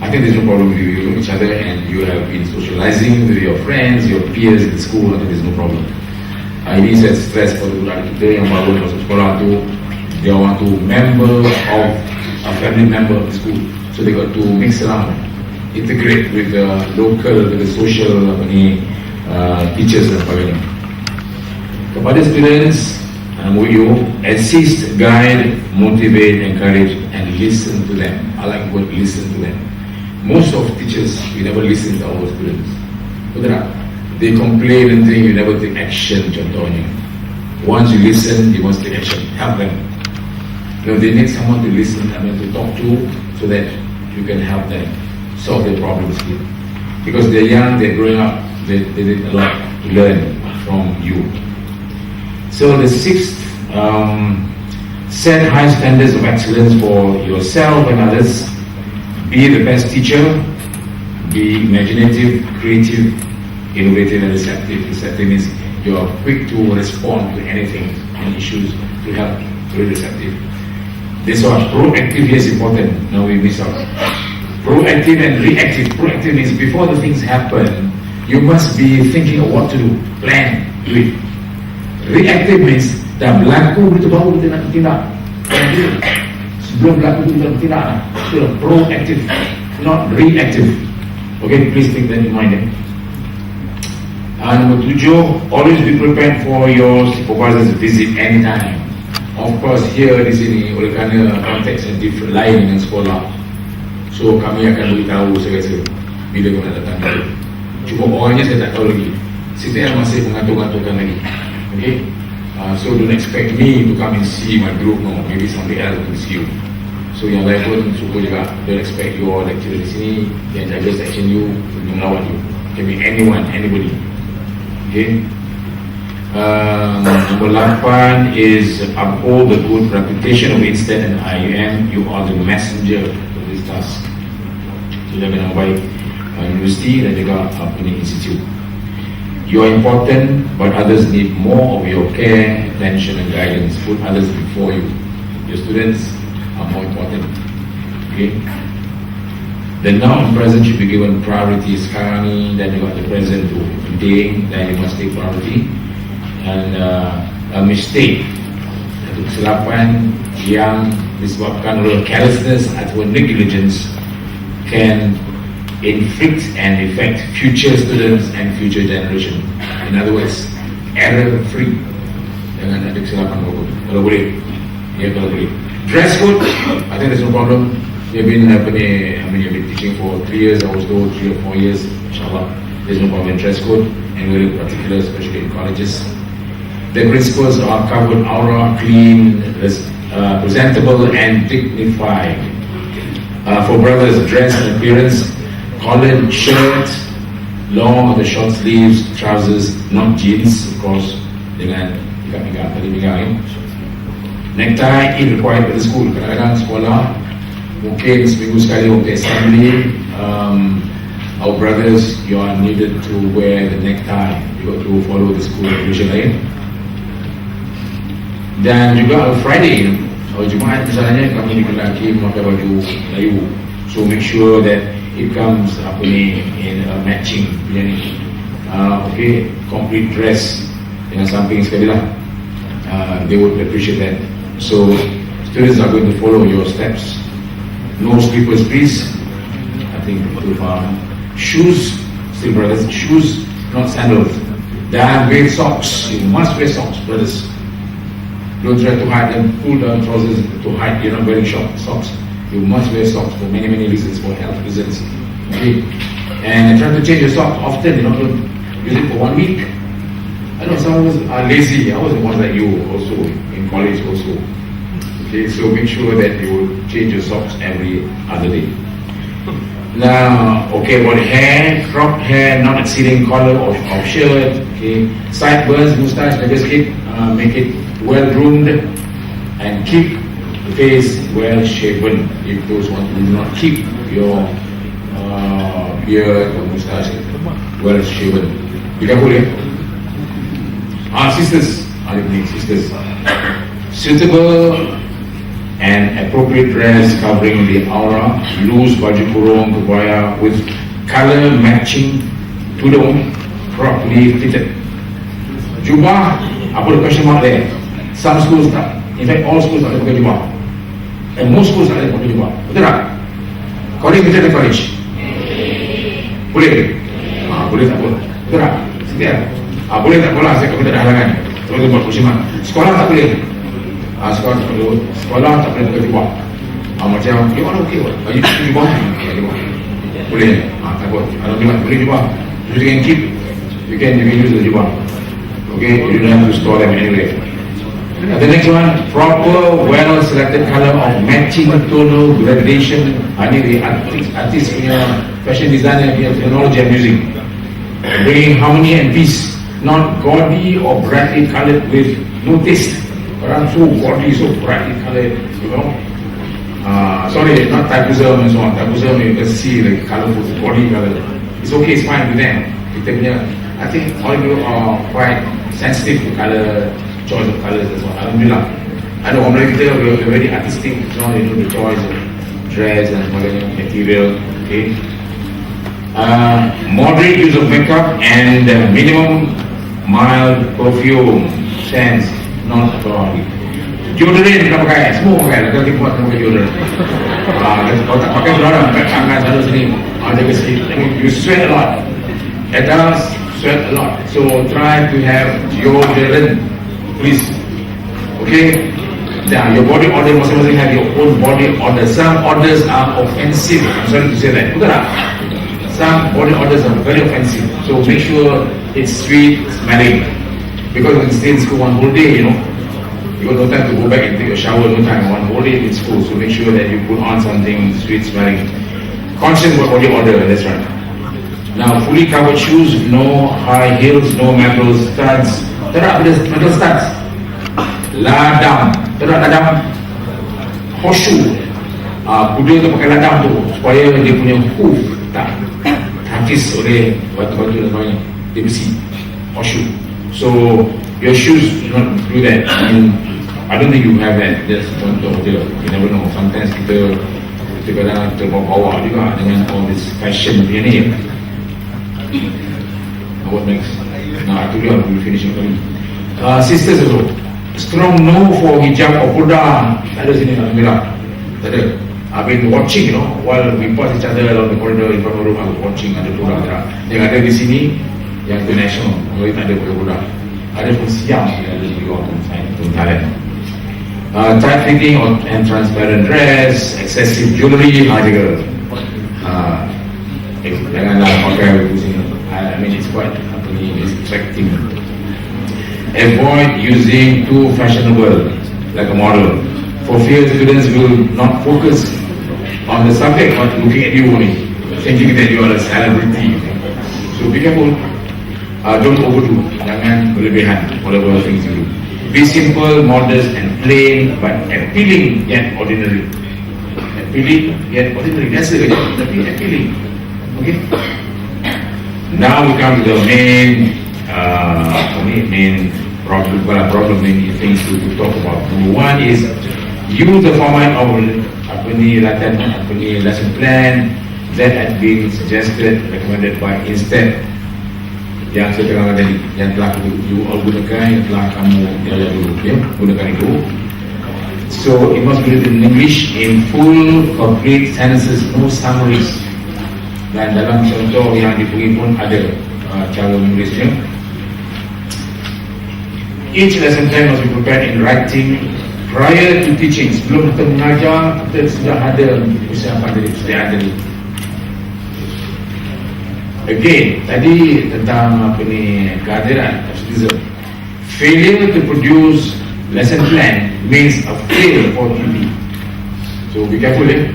I think there's no problem with you. You know each other and you have been socializing with your friends, your peers in school. I think there's no problem. Ini saya stress pada budak kita yang baru masuk sekolah tu, they want to member of a family member of the school, so they got to mix around, integrate with the local, with the social teachers dan sebagainya. Kepada students, would you assist, guide, motivate, encourage, and listen to them? I like the word listen to them. Most of teachers, we never listen to our students. Betul tak? They complain and think you never take action, contohnya. Once you listen, you must take action. Help them. You know, they need someone to listen and to talk to so that you can help them solve their problems here. Because they're young, they're growing up, they need a lot to learn from you. So the sixth, set high standards of excellence for yourself and others. Be the best teacher, be imaginative, creative, innovative and receptive. Receptive means you are quick to respond to anything, any issues, to help, very receptive. This one, proactive is important. Now we miss out. Proactive and reactive. Proactive means before the things happen, you must be thinking of what to do, plan, do it. Reactive means dah berlaku begitu baru kita nak tindak. Sebelum berlaku kita nak tindak. So proactive, not reactive. Okay, please take that in mind. Number 7, always be prepared for your supervisor's visit anytime. Of course, here di sini oleh kerana konteks yang different lain dengan sekolah, so kami akan beritahu saya rasa bila kau nak datang. Cuma orangnya saya tak tahu lagi. Saya masih mengatur-aturkan lagi. Okay, so don't expect me to come and see my group. No, maybe somebody else will see you. So yang lain pun suka juga. Don't expect your lecturer di sini yang jaga section you melawat you. Can be anyone, anybody. Okay. Number 8 is uphold the good reputation of INSTED and IUM. You are the messenger for this task. Jaga nama baik universiti dan juga institute. You are important, but others need more of your care, attention, and guidance. Put others before you. Your students are more important. Okay. The now and present should be given priority. Sekarang ni dan juga the present tu penting dan you must take priority. And a mistake, kesilapan yang disebabkan oleh carelessness atau negligence can inflict and affect future students and future generation. In other words, error free. Jangan ada kesilapan apapun. Kalau boleh, ya kalau boleh. Dress code, I think there's no problem. You've been you've been teaching for 3 years, I was told 3 or 4 years. Inshallah, there's no problem in dress code, and very particular, especially in colleges. The principles are covered: aura, clean, presentable, and dignified. For brothers, dress and appearance: collared shirt, long or the short sleeves, trousers, not jeans, of course, dengan ikat-ikat tadi pinggang. Necktie is required by the school. Kadang-kadang sekolah mungkin seminggu sekali untuk assembly. Our brothers, you are needed to wear the necktie. You got to follow the school regulation lain. Dan juga Friday, kalau Jumaat misalnya kami dikenalki memakai baju Melayu. So make sure that it comes in a matching, okay, complete dress dengan samping sekali lah. They would appreciate that. So students are going to follow your steps. No slippers, please. I think people faham. Shoes, still brothers, shoes, not sandals. Dan wear socks. You must wear socks, brothers. Don't try to hide and pull down trousers to hide you're not wearing socks. You must wear socks for many reasons, for health reasons. Okay. And try to change your socks often, don't use it for 1 week. I know some of us are lazy. I was the one like you also, in college also. Okay, so make sure that you change your socks every other day. Now, okay, about hair, cropped hair, not exceeding collar of shirt. Okay, sideburns, moustache, just make it well groomed and keep the face well shaven. If those ones do not keep your beard or moustache well shaven. Be careful, yeah? Sisters, suitable and appropriate dress covering the aura, loose baju kurung kebaya with color matching tudung properly fitted. Jubah, apa the question mark there? Some schools tak. In fact, all schools tak ada pakai jubah. And most schools tak ada pakai jubah. Betul tak? College betul tak college? Boleh? Boleh tak boleh? Betul tak? Setia? Boleh tak boleh? Saya tak ada halangan. Kalau tu buat question mark. Sekolah tak boleh. Sekolah tak boleh. Sekolah tak boleh pakai jubah. Macam, you want okay what? You pakai jubah? Boleh? Takut. Alhamdulillah, boleh jubah. You can keep. You can use the jubah. Okay, you don't have to store them anyway. The next one, proper, well-selected color of matching tonal gradation. Ini the artist punya, fashion designer punya technology I'm using. Bringing harmony and peace, not gaudy or brightly colored with no taste. Orang so gaudy, so brightly colored, you know. Sorry, not typism and so on. Typism you can see the colorful, gaudy color. It's okay, it's fine with them. Kita punya, I think all of you are quite sensitive to color, choice of colors as well. Alhamdulillah. Ada orang Melayu kita, we're very artistic, you know, the choice of dress and material, okay. Moderate use of makeup and minimum mild perfume, scents, not alcoholic. Deodorant kita pakai, semua pakai, kalau kita buat kita pakai deodorant. Kalau tak pakai deodorant, pakai tangan selalu sini, jaga sikit. You sweat a lot. Adults sweat a lot, so try to have deodorant, please. Okay? Now, your body odor masing-masing have your own body odor. Some odors are offensive. I'm sorry to say that. Betul tak? Some body odors are very offensive. So make sure it's sweet smelling. Because you can stay in school one whole day, you know. You got no time to go back and take a shower, no time. One whole day in school. So make sure that you put on something sweet smelling. Conscious about body odor, that's right. Now, fully covered shoes, no high heels, no metal studs. Tak ada metal studs. Ladang. Tak ada ladang. Horseshoe. Kuda tu pakai ladang tu supaya dia punya hoof tak terhapis oleh batu-batu dan sebagainya. Dia besi. Horseshoe. So, your shoes do not do that. I don't think you have that. Just contoh je. You never know. Sometimes kita kadang terbawa-bawa juga dengan all this fashion punya ni. What next? I told you I will be finishing early. Sisters also, strong no for hijab or purdah. Tak ada sini, alhamdulillah. Tak ada. I've been watching, you know, while we pass each other along the corridor in front of the room, I was watching ada purdah tak. Yang ada di sini, yang international, kalau tak ada purdah. Ada pun siang, ada juga untuk talent. Tight fitting and transparent dress, excessive jewelry, juga. Janganlah pakai sini. I mean, it's quite distracting. Avoid using too fashionable, like a model. For fear students will not focus on the subject, but looking at you only, thinking that you are a celebrity. So be careful. Don't overdo. Jangan berlebihan, whatever things you do. Be simple, modest, and plain, but appealing yet ordinary. Appealing yet ordinary. That's it. Appealing. Okay. Now we come to the main main things to talk about. Number one is use the format of lesson plan that had been suggested, recommended by instead yang saya terangkan tadi, yang telah you all gunakan, yang telah kamu belajar dulu, ya, gunakan itu. So it must be written in English in full, complete sentences, no summaries. Dan dalam contoh yang diberi pun ada cara menulisnya. Each lesson plan must be prepared in writing prior to teaching. Sebelum kita mengajar, kita sudah ada persiapan dari sedia ada. Again, tadi tentang kehadiran absenteeism. Failure to produce lesson plan means a fail for QB. So be careful, eh?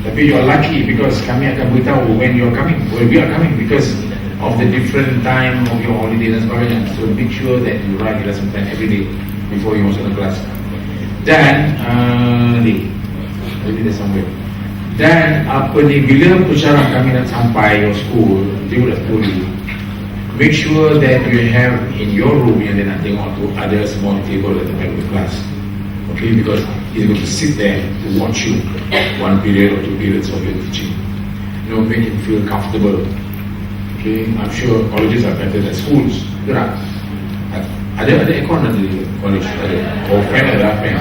Tapi you are lucky because kami akan beritahu when you are coming, when we are coming, because of the different time of your holiday dan sebagainya. So make sure that you write your lesson plan every day before you masuk ke kelas. Dan maybe there's somewhere. Dan bila pensyarah kami nak sampai your school, they would have told you, make sure that you have in your room yang dia nak tengok tu ada small table at the back of the class. Okay, because he's going to sit there to watch you 1 period or 2 periods of your teaching. Make him feel comfortable. Okay, I'm sure colleges are better than schools. Ada aircon di college, or fan ada fan.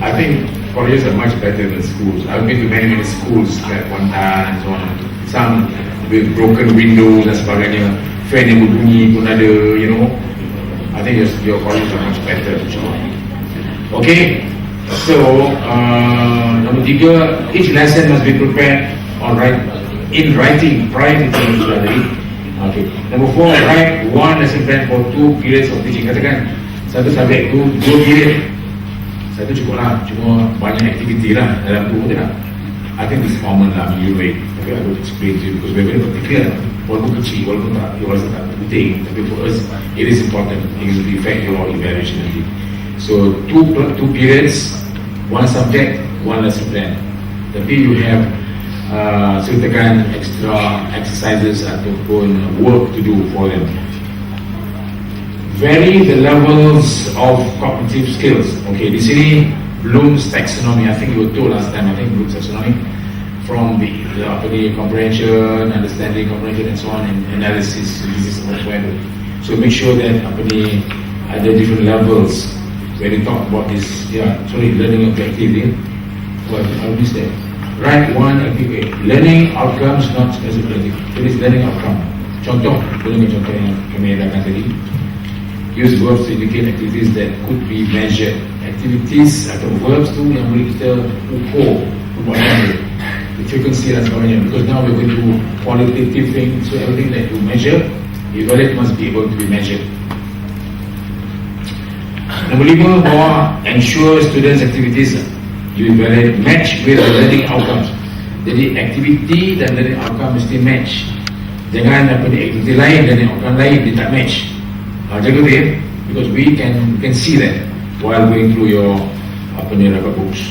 I think colleges are much better than schools. I've been to many schools at one time and so on. Some with broken windows dan sebagainya. Fan yang berbunyi pun ada, I think your colleges are much better. Okay, so number 3, each lesson must be prepared in writing prior to the okay. Number 4, write 1 lesson plan for 2 periods of teaching. Katakan satu subjek itu 2 period, satu cukup lah, cuma banyak aktiviti lah dalam tu tidak. I think this is common lah, you wait. Tapi I will explain to you because we're very particular. Walaupun kecil, walaupun tak penting, tapi for us it is important. It will affect your evaluation nanti. So 2 periods, 1 subject, 1 lesson plan. Tapi you have sertakan extra exercises ataupun work to do for them. Vary the levels of cognitive skills. Okay, di sini Bloom's taxonomy. I think you were told last time. I think Bloom's taxonomy from the comprehension, understanding, comprehension, and so on, and analysis. This is whatever. So make sure that ada different levels when you talk about this. Learning objective. What is that? Write 1 activity. Learning outcomes, not specific. It is learning outcome. Contoh yang kami adakan tadi. Use verbs to indicate activities that could be measured. Activities atau verbs tu yang boleh kita ukur perbuatan, the frequency dan sebagainya. Because now we're going to do qualitative things, so everything that you measure, evaluate must be able to be measured. Number 5, bahawa ensure students' activities you evaluate match with the learning outcomes. Jadi aktiviti dan learning outcome mesti match. Jangan aktiviti lain dan learning outcome lain dia tak match. Jaga dia, because we can see that while going through your record books.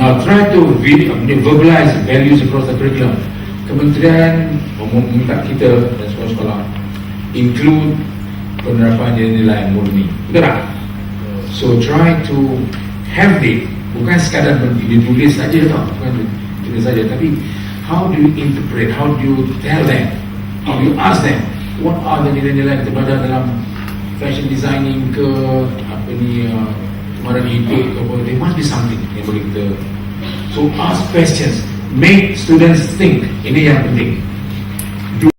Now try to verbalize values across the curriculum. Kementerian meminta kita dan sekolah-sekolah include penerapan nilai murni. Betul tak? So try to have it, bukan sekadar ditulis saja tau, bukan tulis saja, tapi how do you interpret, how do you tell them, how do you ask them, what are the nilai-nilai yang terdapat dalam fashion designing ke, kemaran hidup ke, there must be something yang boleh kita. So ask questions, make students think, ini yang penting.